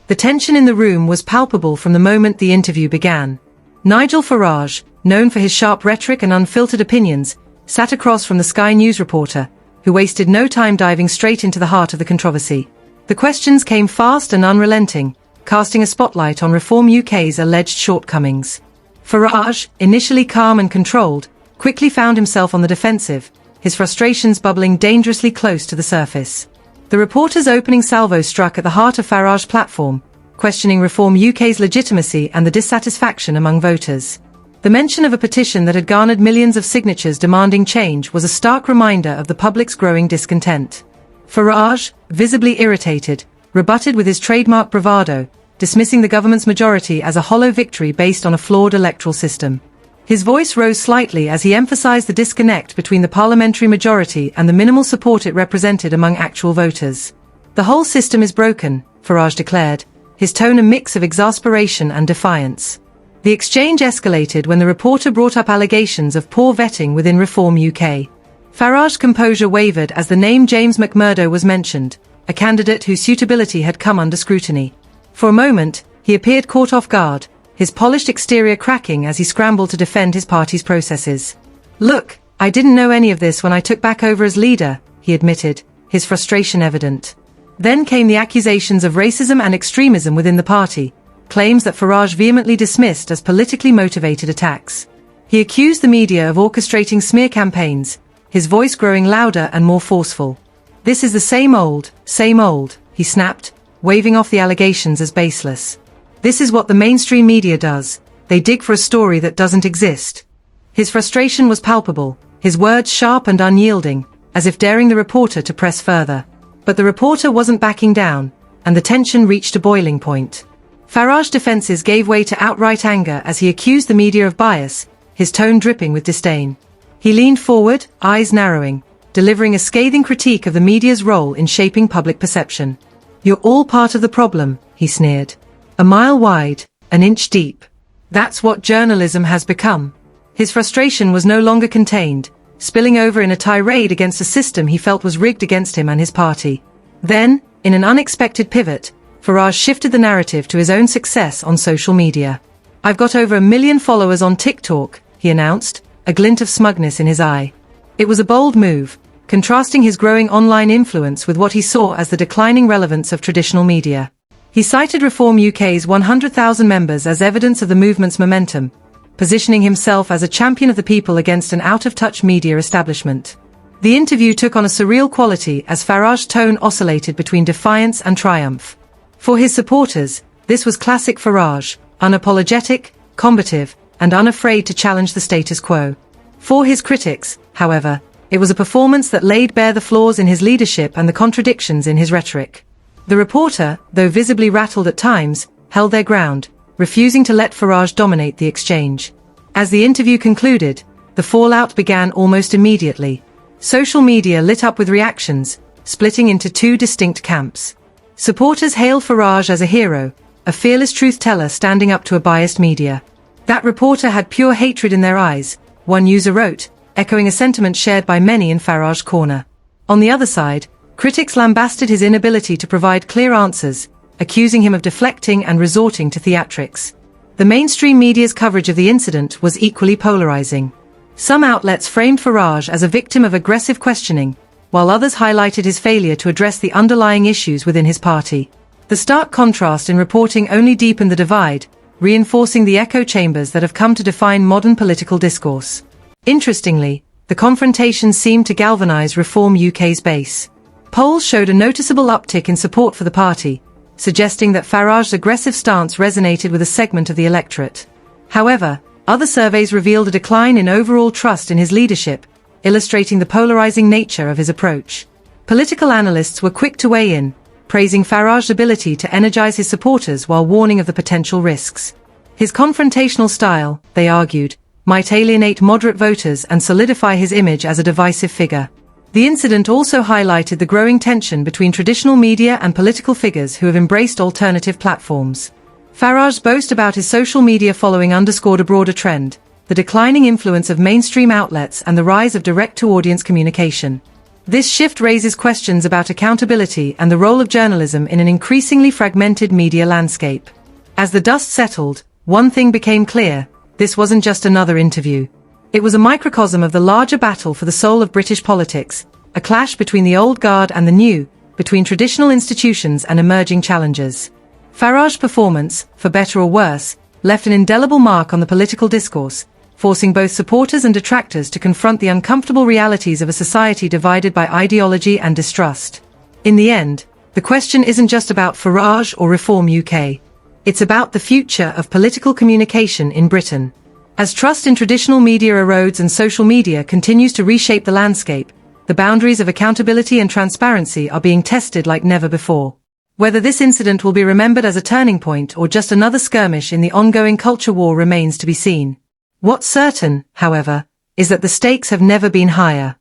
The tension in the room was palpable from the moment the interview began. Nigel Farage, known for his sharp rhetoric and unfiltered opinions, sat across from the Sky News reporter, who wasted no time diving straight into the heart of the controversy. The questions came fast and unrelenting, casting a spotlight on Reform UK's alleged shortcomings. Farage, initially calm and controlled, quickly found himself on the defensive, his frustrations bubbling dangerously close to the surface. The reporter's opening salvo struck at the heart of Farage's platform, questioning Reform UK's legitimacy and the dissatisfaction among voters. The mention of a petition that had garnered millions of signatures demanding change was a stark reminder of the public's growing discontent. Farage, visibly irritated, rebutted with his trademark bravado, dismissing the government's majority as a hollow victory based on a flawed electoral system. His voice rose slightly as he emphasized the disconnect between the parliamentary majority and the minimal support it represented among actual voters. "The whole system is broken," Farage declared, his tone a mix of exasperation and defiance. The exchange escalated when the reporter brought up allegations of poor vetting within Reform UK. Farage's composure wavered as the name James McMurdo was mentioned, a candidate whose suitability had come under scrutiny. For a moment, he appeared caught off guard, his polished exterior cracking as he scrambled to defend his party's processes. "Look, I didn't know any of this when I took back over as leader," he admitted, his frustration evident. Then came the accusations of racism and extremism within the party, claims that Farage vehemently dismissed as politically motivated attacks. He accused the media of orchestrating smear campaigns, his voice growing louder and more forceful. "This is the same old," he snapped, waving off the allegations as baseless. "This is what the mainstream media does, they dig for a story that doesn't exist." His frustration was palpable, his words sharp and unyielding, as if daring the reporter to press further. But the reporter wasn't backing down, and the tension reached a boiling point. Farage's defenses gave way to outright anger as he accused the media of bias, his tone dripping with disdain. He leaned forward, eyes narrowing, delivering a scathing critique of the media's role in shaping public perception. "You're all part of the problem," he sneered. "A mile wide, an inch deep. That's what journalism has become." His frustration was no longer contained, spilling over in a tirade against a system he felt was rigged against him and his party. Then, in an unexpected pivot, Farage shifted the narrative to his own success on social media. "I've got over 1 million followers on TikTok," he announced, a glint of smugness in his eye. It was a bold move, contrasting his growing online influence with what he saw as the declining relevance of traditional media. He cited Reform UK's 100,000 members as evidence of the movement's momentum, positioning himself as a champion of the people against an out-of-touch media establishment. The interview took on a surreal quality as Farage's tone oscillated between defiance and triumph. For his supporters, this was classic Farage, unapologetic, combative, and unafraid to challenge the status quo. For his critics, however, it was a performance that laid bare the flaws in his leadership and the contradictions in his rhetoric. The reporter, though visibly rattled at times, held their ground, refusing to let Farage dominate the exchange. As the interview concluded, the fallout began almost immediately. Social media lit up with reactions, splitting into two distinct camps. Supporters hailed Farage as a hero, a fearless truth-teller standing up to a biased media. That reporter had pure hatred in their eyes, one user wrote, echoing a sentiment shared by many in Farage's corner. On the other side, critics lambasted his inability to provide clear answers, accusing him of deflecting and resorting to theatrics. The mainstream media's coverage of the incident was equally polarizing. Some outlets framed Farage as a victim of aggressive questioning, while others highlighted his failure to address the underlying issues within his party. The stark contrast in reporting only deepened the divide, reinforcing the echo chambers that have come to define modern political discourse. Interestingly, the confrontation seemed to galvanize Reform UK's base. Polls showed a noticeable uptick in support for the party, suggesting that Farage's aggressive stance resonated with a segment of the electorate. However, other surveys revealed a decline in overall trust in his leadership, illustrating the polarizing nature of his approach. Political analysts were quick to weigh in, praising Farage's ability to energize his supporters while warning of the potential risks. His confrontational style, they argued, might alienate moderate voters and solidify his image as a divisive figure. The incident also highlighted the growing tension between traditional media and political figures who have embraced alternative platforms. Farage's boast about his social media following underscored a broader trend, the declining influence of mainstream outlets and the rise of direct-to-audience communication. This shift raises questions about accountability and the role of journalism in an increasingly fragmented media landscape. As the dust settled, one thing became clear: this wasn't just another interview. It was a microcosm of the larger battle for the soul of British politics, a clash between the old guard and the new, between traditional institutions and emerging challengers. Farage's performance, for better or worse, left an indelible mark on the political discourse, forcing both supporters and detractors to confront the uncomfortable realities of a society divided by ideology and distrust. In the end, the question isn't just about Farage or Reform UK. It's about the future of political communication in Britain. As trust in traditional media erodes and social media continues to reshape the landscape, the boundaries of accountability and transparency are being tested like never before. Whether this incident will be remembered as a turning point or just another skirmish in the ongoing culture war remains to be seen. What's certain, however, is that the stakes have never been higher.